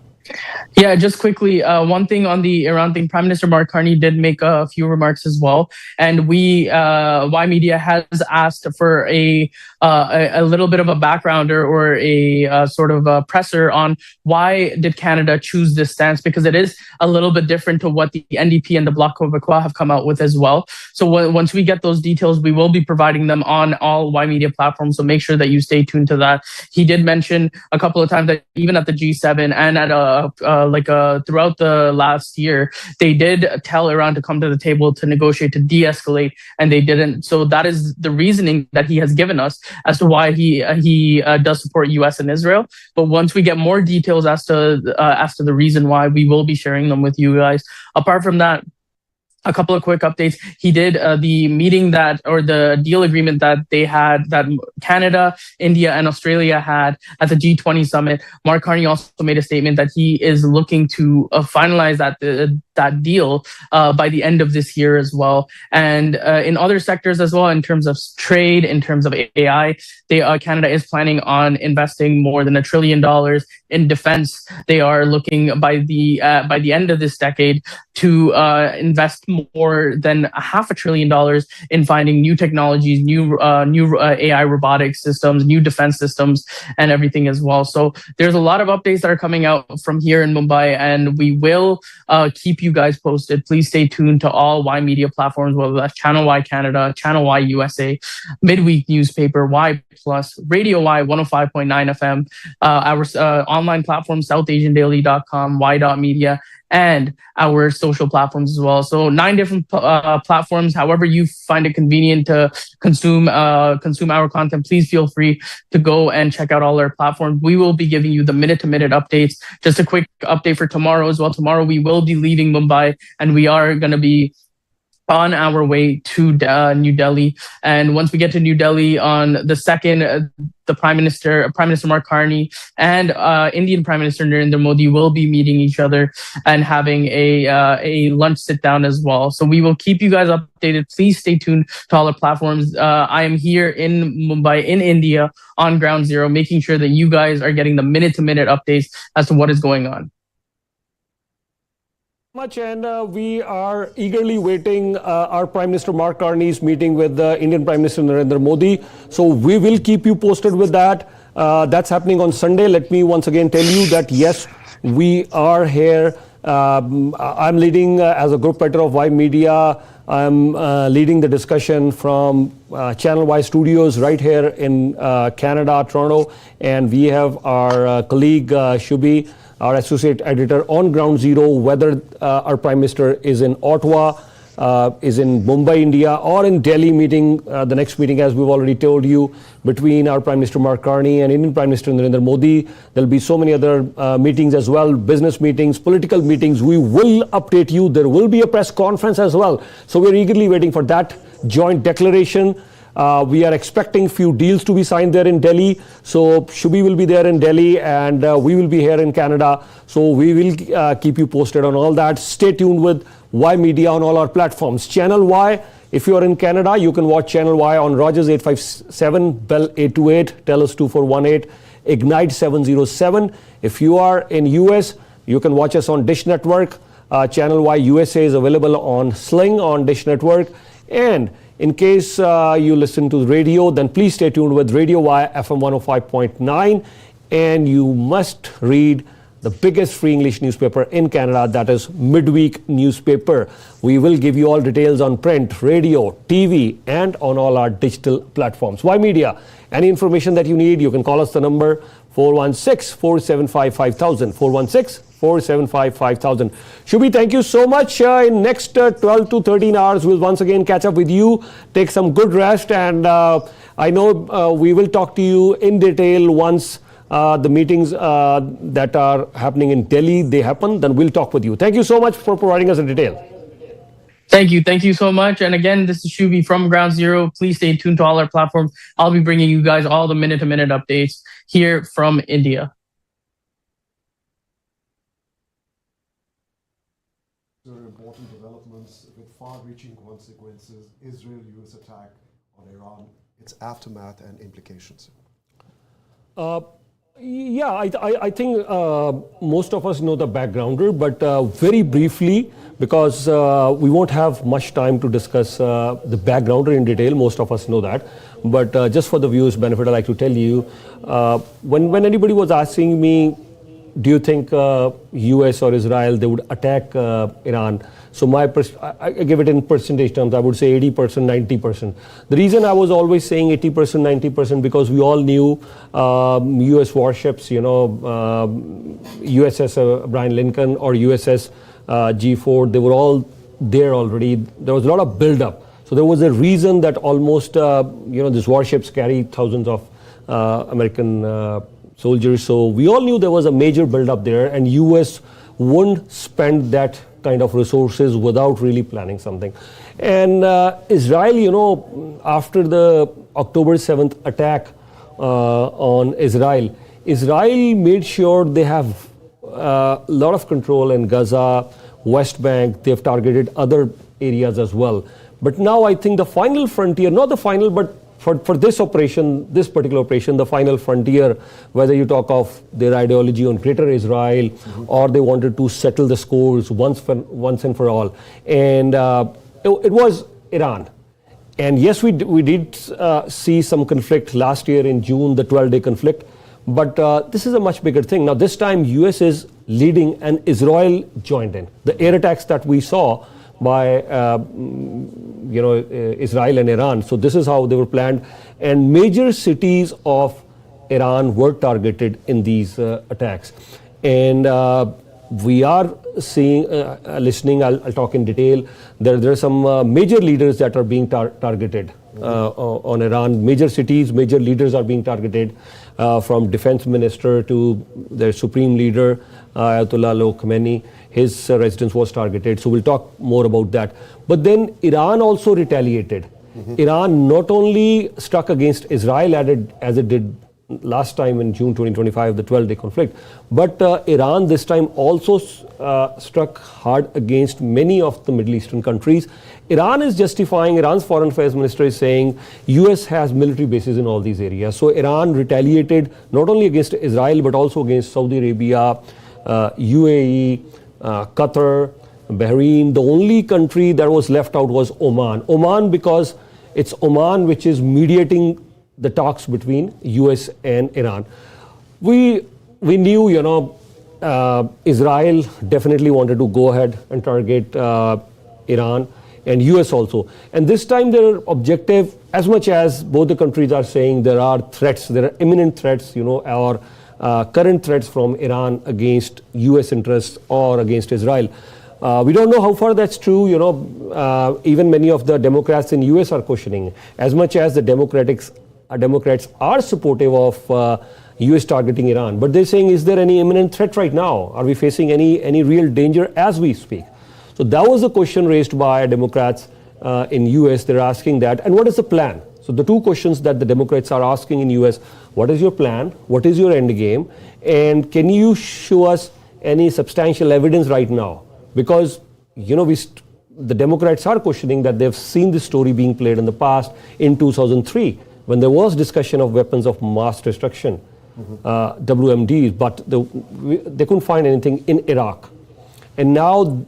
Yeah, just quickly, one thing on the Iran thing, Prime Minister Mark Carney did make a few remarks as well. And Y Media has asked for a little bit of a background or a sort of a presser on why did Canada choose this stance, because it is a little bit different to what the NDP and the Bloc Québécois have come out with as well. So once we get those details, we will be providing them on all Y Media platforms. So make sure that you stay tuned to that. He did mention a couple of times that even at the G7 and at throughout the last year, they did tell Iran to come to the table to negotiate, to de-escalate, and they didn't. So that is the reasoning that he has given us as to why he does support U.S. and Israel. But once we get more details as to the reason why, we will be sharing them with you guys. Apart from that, a couple of quick updates. He did the meeting the deal agreement that they had, that Canada, India, and Australia had at the G20 summit. Mark Carney also made a statement that he is looking to finalize that deal by the end of this year as well. And in other sectors as well, in terms of trade, in terms of AI, Canada is planning on investing more than $1 trillion in defense. They are looking by the end of this decade to invest more than $500 billion in finding new technologies, new AI robotic systems, new defense systems, and everything as well. So there's a lot of updates that are coming out from here in Mumbai, and we will keep you guys posted. Please stay tuned to all Y Media platforms, whether that's Channel Y Canada, Channel Y USA, Midweek Newspaper, Y Plus, Radio Y 105.9 FM, our online platform, SouthAsianDaily.com, Y.media, and our social platforms as well. So 9 different platforms. However you find it convenient to consume our content, please feel free to go and check out all our platforms. We will be giving you the minute-to-minute updates. Just a quick update for tomorrow as well. Tomorrow we will be leaving Mumbai, and we are going to be on our way to New Delhi. And once we get to New Delhi on the 2nd, the Prime Minister Mark Carney and Indian Prime Minister Narendra Modi will be meeting each other and having a lunch sit down as well. So we will keep you guys updated. Please stay tuned to all our platforms. I am here in Mumbai, in India, on Ground Zero, making sure that you guys are getting the minute-to-minute updates as to what is going on. Much, and we are eagerly waiting our Prime Minister Mark Carney's meeting with the Indian Prime Minister Narendra Modi. So we will keep you posted with that. That's happening on Sunday. Let me once again tell you that yes, we are here. I'm leading as a group editor of Y Media. I'm leading the discussion from Channel Y Studios right here in Canada, Toronto, and we have our colleague Shubi, our associate editor on Ground Zero, whether our Prime Minister is in Ottawa, is in Mumbai, India, or in Delhi meeting, the next meeting, as we've already told you, between our Prime Minister Mark Carney and Indian Prime Minister Narendra Modi. There'll be so many other meetings as well, business meetings, political meetings. We will update you. There will be a press conference as well. So we're eagerly waiting for that joint declaration. We are expecting few deals to be signed there in Delhi. So Shubi will be there in Delhi, and we will be here in Canada. So we will keep you posted on all that. Stay tuned with Y Media on all our platforms. Channel Y, if you are in Canada, you can watch Channel Y on Rogers 857, Bell 828, Telus 2418, Ignite 707. If you are in US, you can watch us on Dish Network. Channel Y USA is available on Sling on Dish Network. And in case you listen to the radio, then please stay tuned with Radio Y FM 105.9. And you must read the biggest free English newspaper in Canada, that is midweek newspaper. We will give you all details on print, radio, TV, and on all our digital platforms. Why Media? Any information that you need, you can call us the number 416-475-5000, 416-475-5000. Shubhi, thank you so much. In next 12 to 13 hours, we'll once again catch up with you, take some good rest, and I know we will talk to you in detail once the meetings that are happening in Delhi, they happen, then we'll talk with you. Thank you so much for providing us in detail. Thank you. Thank you so much. And again, this is Shubi from Ground Zero. Please stay tuned to all our platforms. I'll be bringing you guys all the minute-to-minute updates here from India. There are important developments with far-reaching consequences. Israel-US attack on Iran, its aftermath and implications. Yeah, I think most of us know the backgrounder, but very briefly, because we won't have much time to discuss the backgrounder in detail, most of us know that, but just for the viewers' benefit, I'd like to tell you, when anybody was asking me, do you think US or Israel, they would attack Iran? So I give it in percentage terms, I would say 80%, 90%. The reason I was always saying 80%, 90%, because we all knew US warships, USS Abraham Lincoln or USS G4, they were all there already. There was a lot of build-up. So there was a reason that almost, these warships carry thousands of American soldiers. So we all knew there was a major build-up there, and US wouldn't spend that kind of resources without really planning something. And Israel, after the October 7th attack on Israel made sure they have a lot of control in Gaza, West Bank. They've targeted other areas as well. But now I think the final frontier, not the final, but for this operation, this particular operation, the final frontier, whether you talk of their ideology on Greater Israel, or they wanted to settle the scores once and for all. And it was Iran. And yes, we did see some conflict last year in June, the 12-day conflict. But this is a much bigger thing. Now, this time, US is leading and Israel joined in. The air attacks that we saw by Israel and Iran. So this is how they were planned, and major cities of Iran were targeted in these attacks. And we are seeing, listening. I'll talk in detail. There are some major leaders that are being targeted on Iran. Major cities, major leaders are being targeted, from defense minister to their supreme leader, Ayatollah Ali Khamenei. His residence was targeted. So we'll talk more about that. But then Iran also retaliated. Iran not only struck against Israel as it did last time in June 2025, the 12-day conflict, but Iran this time also struck hard against many of the Middle Eastern countries. Iran is justifying, Iran's foreign affairs minister is saying, US has military bases in all these areas. So Iran retaliated not only against Israel, but also against Saudi Arabia, UAE, Qatar, Bahrain. The only country that was left out was Oman. Oman, because it's Oman which is mediating the talks between US and Iran. We knew, Israel definitely wanted to go ahead and target Iran, and US also. And this time their objective, as much as both the countries are saying there are threats, there are imminent threats, or current threats from Iran against US interests or against Israel. We don't know how far that's true. Even many of the Democrats in US are questioning. As much as the Democrats are supportive of US targeting Iran, but they're saying, is there any imminent threat right now? Are we facing any real danger as we speak? So that was the question raised by Democrats in US. They're asking that. And what is the plan? So the two questions that the Democrats are asking in US, what is your plan? What is your end game? And can you show us any substantial evidence right now? Because, the Democrats are questioning that they've seen this story being played in the past in 2003, when there was discussion of weapons of mass destruction, WMDs, but they couldn't find anything in Iraq. And now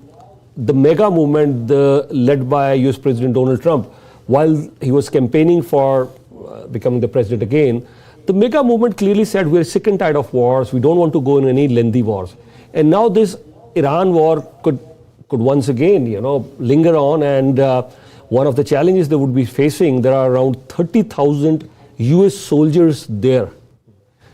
the mega movement led by US President Donald Trump, while he was campaigning for becoming the president again, the mega movement clearly said we're sick and tired of wars, we don't want to go in any lengthy wars. And now this Iran war could once again, linger on, and one of the challenges they would be facing, there are around 30,000 US soldiers there.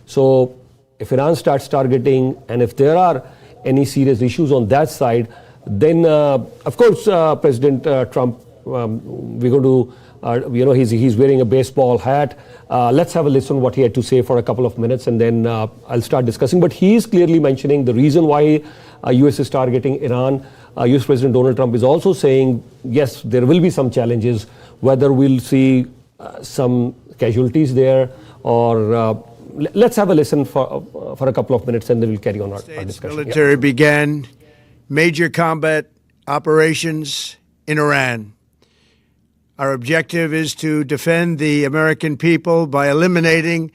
So if Iran starts targeting, and if there are any serious issues on that side, then of course President Trump, we're going to, he's wearing a baseball hat. Let's have a listen what he had to say for a couple of minutes, and then I'll start discussing. But he is clearly mentioning the reason why US is targeting Iran. US President Donald Trump is also saying, yes, there will be some challenges, whether we'll see some casualties there, or let's have a listen for a couple of minutes, and then we'll carry on our discussion. Military began major combat operations in Iran. Our objective is to defend the American people by eliminating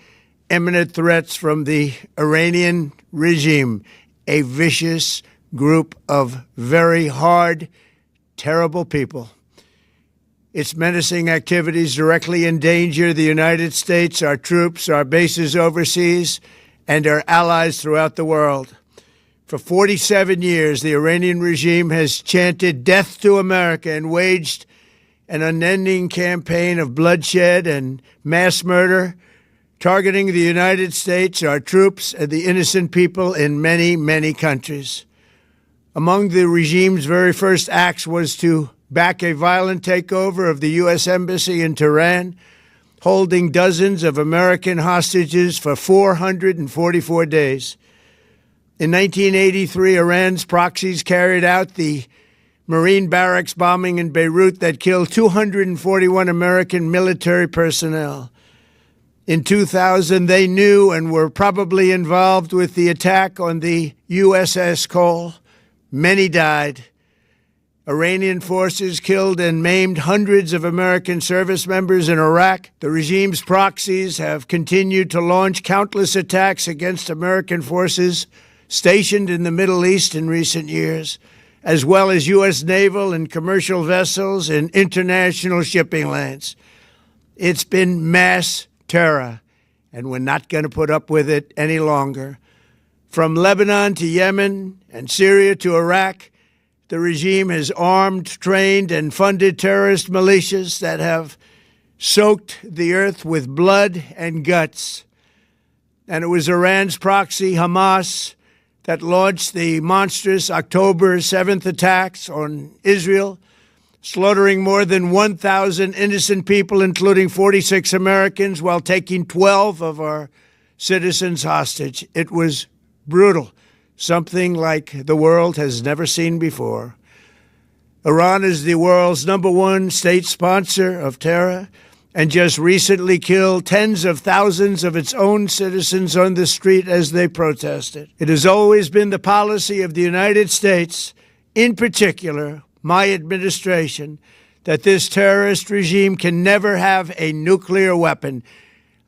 imminent threats from the Iranian regime, a vicious group of very hard, terrible people. Its menacing activities directly endanger the United States, our troops, our bases overseas, and our allies throughout the world. For 47 years, the Iranian regime has chanted death to America and waged an unending campaign of bloodshed and mass murder, targeting the United States, our troops, and the innocent people in many, many countries. Among the regime's very first acts was to back a violent takeover of the U.S. Embassy in Tehran, holding dozens of American hostages for 444 days. In 1983, Iran's proxies carried out the Marine barracks bombing in Beirut that killed 241 American military personnel. In 2000, they knew and were probably involved with the attack on the USS Cole. Many died. Iranian forces killed and maimed hundreds of American service members in Iraq. The regime's proxies have continued to launch countless attacks against American forces stationed in the Middle East in recent years, as well as U.S. naval and commercial vessels in international shipping lanes. It's been mass terror, and we're not going to put up with it any longer. From Lebanon to Yemen and Syria to Iraq, the regime has armed, trained, and funded terrorist militias that have soaked the earth with blood and guts. And it was Iran's proxy, Hamas, that launched the monstrous October 7th attacks on Israel, slaughtering more than 1,000 innocent people, including 46 Americans, while taking 12 of our citizens hostage. It was brutal, something like the world has never seen before. Iran is the world's #1 state sponsor of terror, and just recently killed tens of thousands of its own citizens on the street as they protested. It has always been the policy of the United States, in particular my administration, that this terrorist regime can never have a nuclear weapon.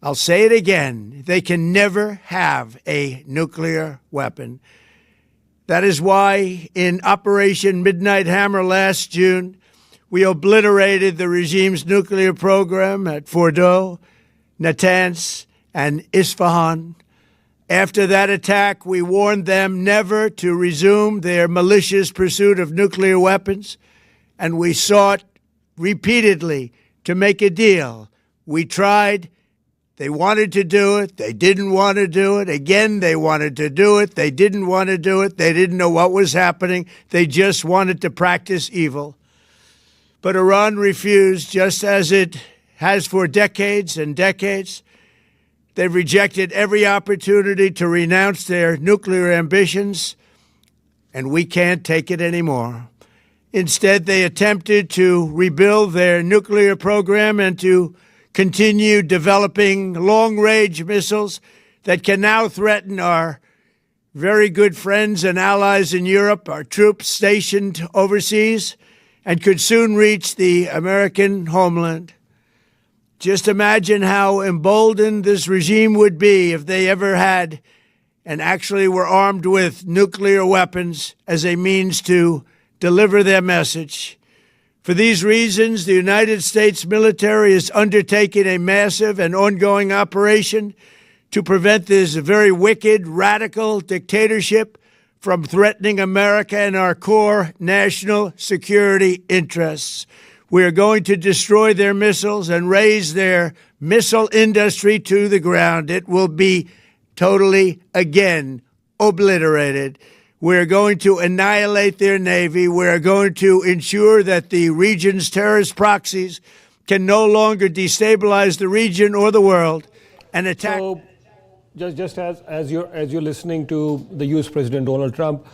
I'll say it again, they can never have a nuclear weapon. That is why in Operation Midnight Hammer last June, we obliterated the regime's nuclear program at Fordow, Natanz, and Isfahan. After that attack, we warned them never to resume their malicious pursuit of nuclear weapons, and we sought repeatedly to make a deal. We tried. They wanted to do it. They didn't want to do it. Again, they wanted to do it. They didn't want to do it. They didn't know what was happening. They just wanted to practice evil. But Iran refused, just as it has for decades and decades. They've rejected every opportunity to renounce their nuclear ambitions, and we can't take it anymore. Instead, they attempted to rebuild their nuclear program and to continue developing long-range missiles that can now threaten our very good friends and allies in Europe, our troops stationed overseas, and could soon reach the American homeland. Just imagine how emboldened this regime would be if they ever had and actually were armed with nuclear weapons as a means to deliver their message. For these reasons, the United States military is undertaking a massive and ongoing operation to prevent this very wicked, radical dictatorship from threatening America and our core national security interests. We are going to destroy their missiles and raise their missile industry to the ground. It will be totally, again, obliterated. We're going to annihilate their Navy. We're going to ensure that the region's terrorist proxies can no longer destabilize the region or the world and attack. So, just as you're listening to the U.S. President Donald Trump,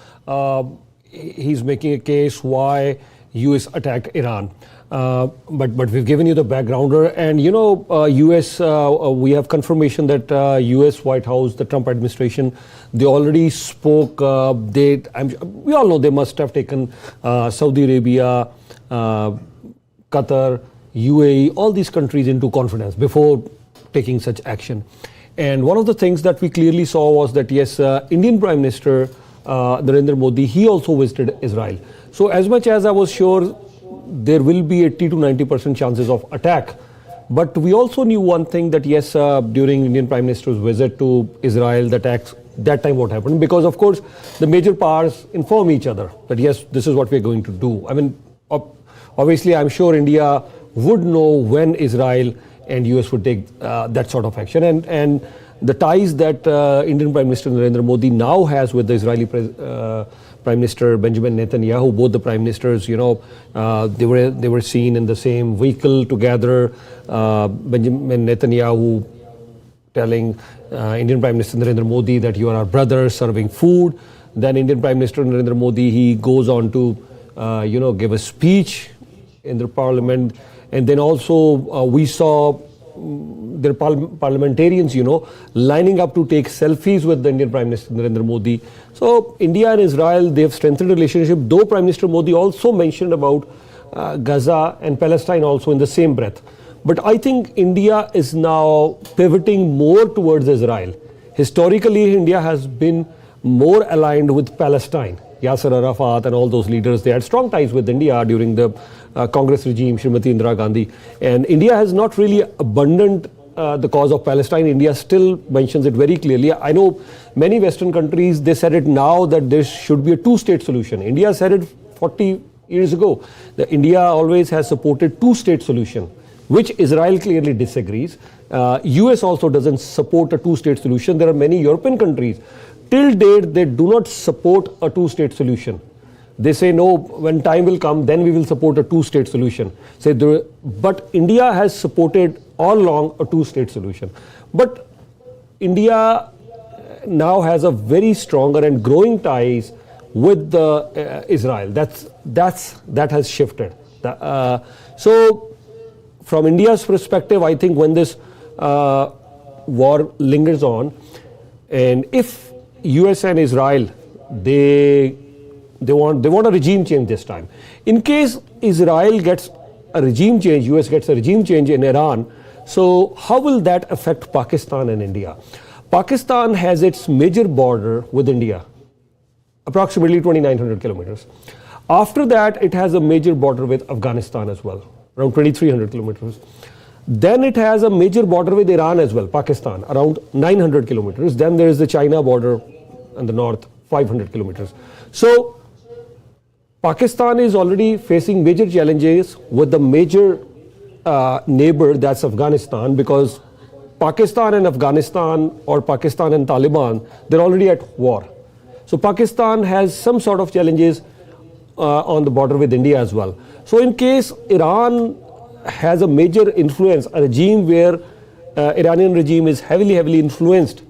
he's making a case why U.S. attacked Iran. But we've given you the backgrounder, and U.S. We have confirmation that U.S. White House, the Trump administration, they already spoke. We all know they must have taken Saudi Arabia, Qatar, UAE, all these countries into confidence before taking such action. And one of the things that we clearly saw was that yes, Indian Prime Minister Narendra Modi, he also visited Israel. So as much as I was sure there will be 80 to 90% chances of attack. But we also knew one thing that yes, during Indian Prime Minister's visit to Israel, that time what happened, because of course the major powers inform each other that yes, this is what we're going to do. I mean, obviously I'm sure India would know when Israel and US would take that sort of action. And the ties that Indian Prime Minister Narendra Modi now has with the Israeli Prime Minister Benjamin Netanyahu, both the prime ministers, they were seen in the same vehicle together. Benjamin Netanyahu telling Indian Prime Minister Narendra Modi that you are our brother, serving food. Then Indian Prime Minister Narendra Modi, he goes on to, give a speech in the parliament. And then also we saw their parliamentarians, lining up to take selfies with the Indian Prime Minister Narendra Modi. So India and Israel, they have strengthened relationship, though Prime Minister Modi also mentioned about Gaza and Palestine also in the same breath. But I think India is now pivoting more towards Israel. Historically, India has been more aligned with Palestine. Yasser Arafat and all those leaders, they had strong ties with India during the Congress regime, Srimati Indira Gandhi. And India has not really abandoned the cause of Palestine. India still mentions it very clearly. I know many Western countries, they said it now that there should be a two-state solution. India said it 40 years ago. India always has supported two-state solution, which Israel clearly disagrees. US also doesn't support a two-state solution. There are many European countries. Till date, they do not support a two-state solution. They say, no, when time will come, then we will support a two-state solution. But India has supported all along a two-state solution. But India now has a very stronger and growing ties with Israel. That has shifted. So from India's perspective, I think when this war lingers on, and if US and Israel, they want a regime change this time. In case Israel gets a regime change, US gets a regime change in Iran, so how will that affect Pakistan and India? Pakistan has its major border with India, approximately 2,900 kilometers. After that, it has a major border with Afghanistan as well, around 2,300 kilometers. Then it has a major border with Iran as well, Pakistan, around 900 kilometers. Then there is the China border in the north, 500 kilometers. So Pakistan is already facing major challenges with the major neighbor, that's Afghanistan, because Pakistan and Afghanistan, or Pakistan and Taliban, they're already at war. So Pakistan has some sort of challenges on the border with India as well. So in case Iran has a major influence, a regime where Iranian regime is heavily influenced,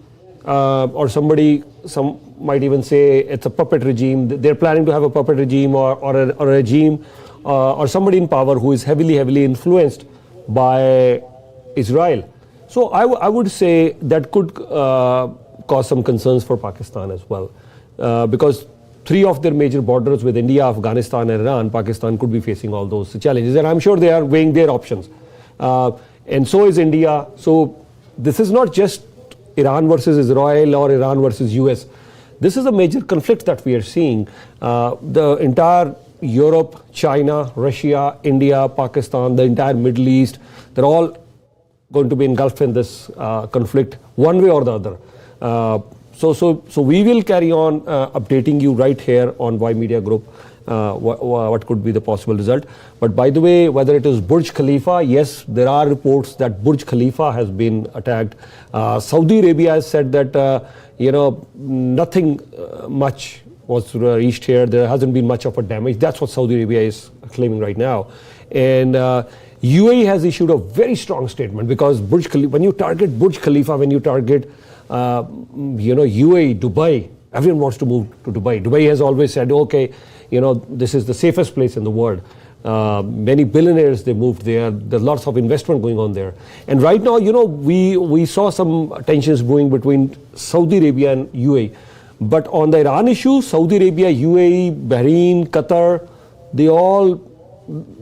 or some might even say it's a puppet regime. They're planning to have a puppet regime or a regime or somebody in power who is heavily influenced by Israel. So I would say that could cause some concerns for Pakistan as well, because three of their major borders with India, Afghanistan and Iran, Pakistan could be facing all those challenges, and I'm sure they are weighing their options. And so is India. So this is not just Iran versus Israel or Iran versus US. This is a major conflict that we are seeing. The entire Europe, China, Russia, India, Pakistan, the entire Middle East, they're all going to be engulfed in this conflict one way or the other. So we will carry on updating you right here on Y Media Group what could be the possible result. But by the way, whether it is Burj Khalifa, yes, there are reports that Burj Khalifa has been attacked. Saudi Arabia has said that nothing much was reached here. There hasn't been much of a damage. That's what Saudi Arabia is claiming right now. And UAE has issued a very strong statement, because Burj Khalifa, when you target Burj Khalifa, when you target UAE, Dubai, everyone wants to move to Dubai. Dubai has always said, okay, this is the safest place in the world. Many billionaires, they moved there. There's lots of investment going on there. And right now, we saw some tensions brewing between Saudi Arabia and UAE. But on the Iran issue, Saudi Arabia, UAE, Bahrain, Qatar,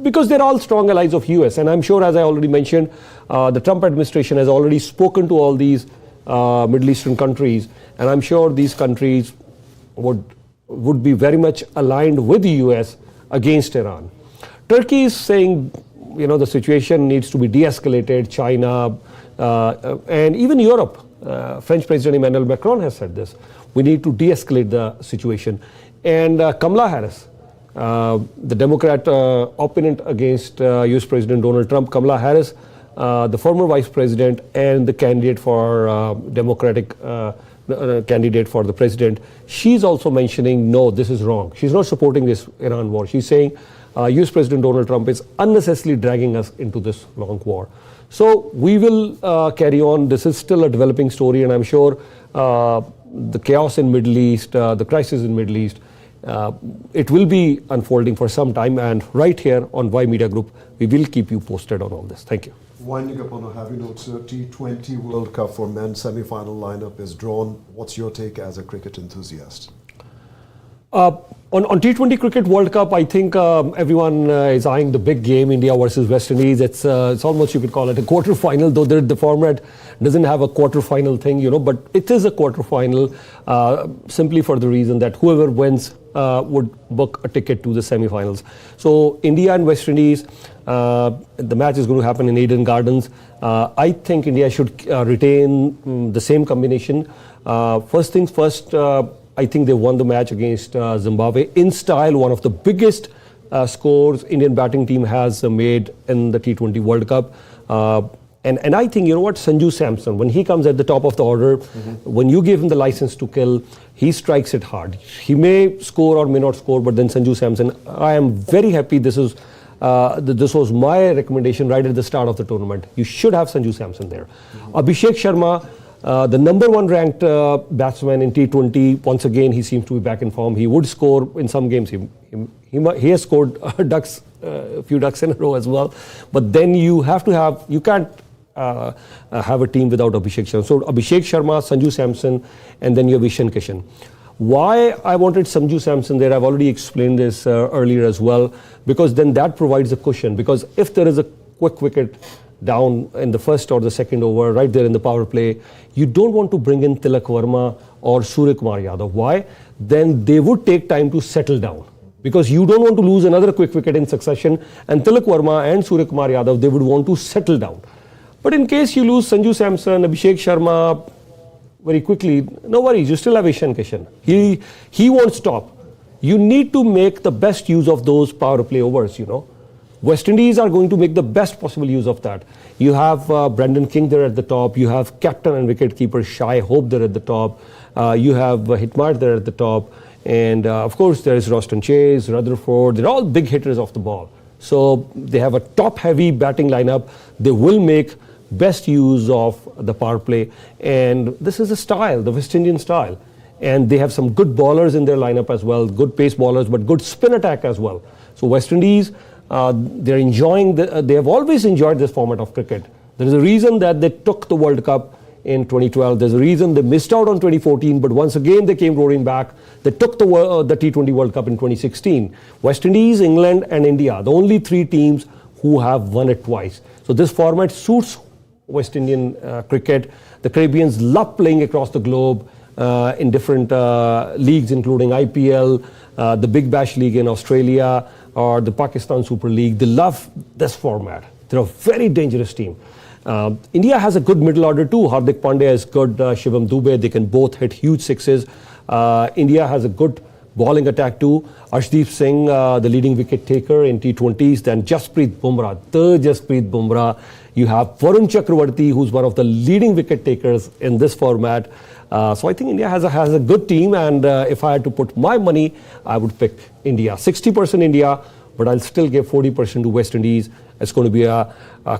because they're all strong allies of US. And I'm sure, as I already mentioned, the Trump administration has already spoken to all these Middle Eastern countries. And I'm sure these countries would be very much aligned with the US against Iran. Turkey is saying, the situation needs to be de-escalated. China and even Europe, French President Emmanuel Macron has said this. We need to de-escalate the situation. And Kamala Harris, the Democrat opponent against US President Donald Trump, Kamala Harris, the former vice president and the candidate for Democratic candidate for the president, she's also mentioning, no, this is wrong. She's not supporting this Iran war. She's saying US President Donald Trump is unnecessarily dragging us into this long war. So we will carry on. This is still a developing story, and I'm sure the chaos in Middle East, the crisis in Middle East, it will be unfolding for some time. And right here on Y Media Group, we will keep you posted on all this. Thank you. Winding up on a heavy note, sir, T20 World Cup for men semi-final lineup is drawn. What's your take as a cricket enthusiast? On T20 Cricket World Cup, I think everyone is eyeing the big game, India versus West Indies. It's almost, you could call it a quarter-final, though the format doesn't have a quarter-final thing, but it is a quarter-final simply for the reason that whoever wins would book a ticket to the semi-finals. So India and West Indies, the match is going to happen in Eden Gardens. I think India should retain the same combination. First things first, I think they won the match against Zimbabwe in style, one of the biggest scores Indian batting team has made in the T20 World Cup. And I think, Sanju Samson, when he comes at the top of the order, when you give him the license to kill, he strikes it hard. He may score or may not score, but then Sanju Samson, I am very happy this was my recommendation right at the start of the tournament. You should have Sanju Samson there. Abhishek Sharma, the number one ranked batsman in T20, once again, he seems to be back in form. He would score in some games. He has scored a few ducks in a row as well. But then you can't have a team without Abhishek Sharma. So Abhishek Sharma, Sanju Samson, and then you have Ishan Kishan. Why I wanted Sanju Samson there, I've already explained this earlier as well, because then that provides a cushion. Because if there is a quick wicket down in the first or the second over, right there in the power play, you don't want to bring in Tilak Verma or Surya Kumar Yadav. Why? Then they would take time to settle down, because you don't want to lose another quick wicket in succession, and Tilak Verma and Surya Kumar Yadav, they would want to settle down. But in case you lose Sanju Samson, Abhishek Sharma very quickly, no worries, you still have Ishan Kishan. He won't stop. You need to make the best use of those power play overs, West Indies are going to make the best possible use of that. You have Brendan King there at the top. You have captain and wicketkeeper Shai Hope there at the top. You have Hitmar there at the top. And of course, there is Roston Chase, Rutherford. They're all big hitters off the ball. So they have a top-heavy batting lineup. They will make best use of the power play. And this is a style, the West Indian style. And they have some good bowlers in their lineup as well, good pace bowlers, but good spin attack as well. So West Indies, they're enjoying, they have always enjoyed this format of cricket. There is a reason that they took the World Cup in 2012. There's a reason they missed out on 2014, but once again they came roaring back. They took the T20 World Cup in 2016. West Indies, England and India, the only three teams who have won it twice. So this format suits West Indian cricket. The Caribbeans love playing across the globe in different leagues, including IPL, the Big Bash League in Australia, or the Pakistan Super League. They love this format. They're a very dangerous team. India has a good middle order too. Hardik Pandya is good, Shivam Dubey, they can both hit huge sixes. India has a good bowling attack too. Arshdeep Singh, the leading wicket taker in T20s. Then Jasprit Bumrah, the Jasprit Bumrah. You have Varun Chakravarti, who's one of the leading wicket takers in this format. So I think India has a good team, and if I had to put my money, I would pick India. 60% India, but I'll still give 40% to West Indies. It's going to be a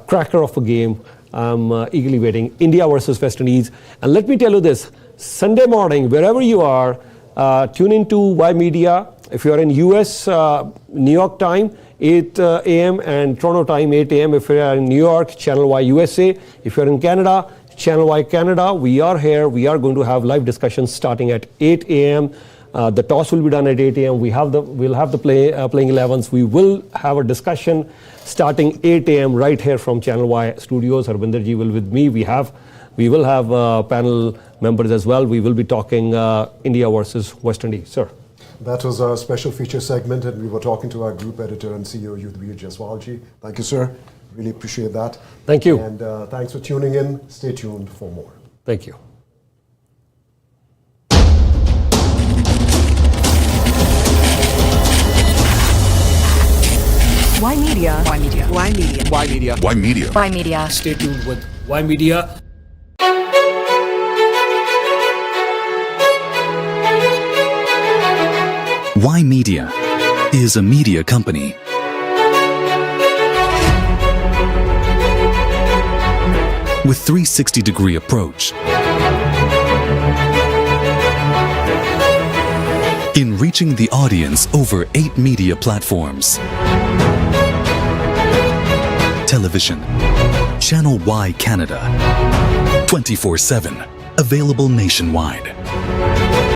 cracker of a game. I'm eagerly waiting. India versus West Indies. And let me tell you this, Sunday morning, wherever you are, tune into Y Media. If you are in US, New York time, 8 a.m. and Toronto time, 8 a.m. If you are in New York, Channel Y USA. If you are in Canada, Channel Y Canada. We are here. We are going to have live discussions starting at 8 a.m. The toss will be done at 8 a.m. We'll have the playing 11s. We will have a discussion starting 8 a.m. right here from Channel Y Studios. Harbinder ji will with me. We will have panel members as well. We will be talking India versus West Indies. Sir. That was our special feature segment, and we were talking to our group editor and CEO, Yudhvir Jaiswalji. Thank you, sir. Really appreciate that. Thank you. And thanks for tuning in. Stay tuned for more. Thank you. Y Media. Y Media. Y Media. Y Media. Y Media. Y Media. Stay tuned with Y Media. Y Media is a media company. With 360-degree approach in reaching the audience over 8 media platforms. Television, Channel Y Canada, 24/7, available nationwide.